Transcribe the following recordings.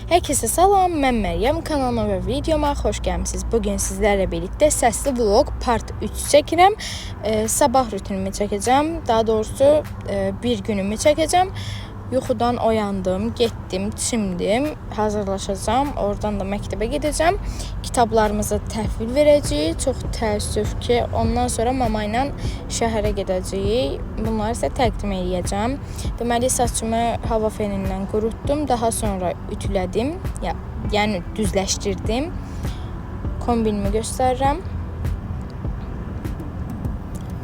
Herkese salam, mən Məryəm, kanalıma və videoma xoş gəlmisiniz. Bugün sizlərlə birlikdə səsli vlog part 3 çəkirəm. Sabah rutinimi çəkəcəm, daha doğrusu bir günümü çəkəcəm. Yuxudan oyandım, getdim, çimdim, hazırlaşacağım. Oradan da məktəbə gedəcəm. Kitablarımızı təhvil verəcəyik. Çox təəssüf ki, ondan sonra mama ilə şəhərə gedəcəyik. Bunları isə təqdim edəcəm. Deməli, saçımı hava fenindən qurutdum. Daha sonra ütülədim, yəni düzləşdirdim. Kombinimi göstərirəm.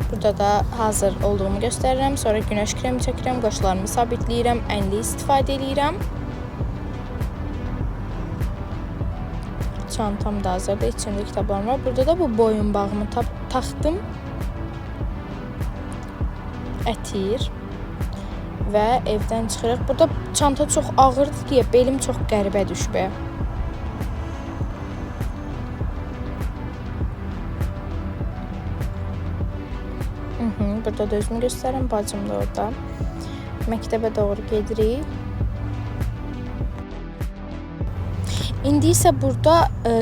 Burada da hazır olduğumu göstərirəm. Sonra günəş kremi çəkirəm, qaşlarımı sabitləyirəm, ənli istifadə edirəm. Çantam da hazırdır, içində kitablarım var. Burada da bu boyun bağımı taxdım. Ətir və evdən çıxırıq. Burada çanta çox ağırdır deyə belim çox qəribə düşüb. Burada da özümü göstərirəm, bacım da orada. Məktəbə doğru gedirik. İndi isə burada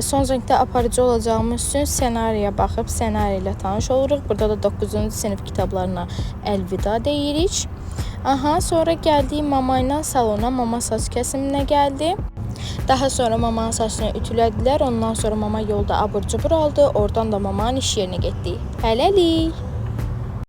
son zəngdə aparıcı olacağımız üçün ssenariyə baxıb, ssenari ilə tanış oluruq. Burada da 9-cu sinif kitablarına əlvida deyirik. Sonra gəldik mama ilə salona, mama saç kəsiminə gəldi. Daha sonra mamanın saçını ütülədilər. Ondan sonra mama yolda abur-cubur aldı. Oradan da mamanın iş yerinə getdik. Hələlik!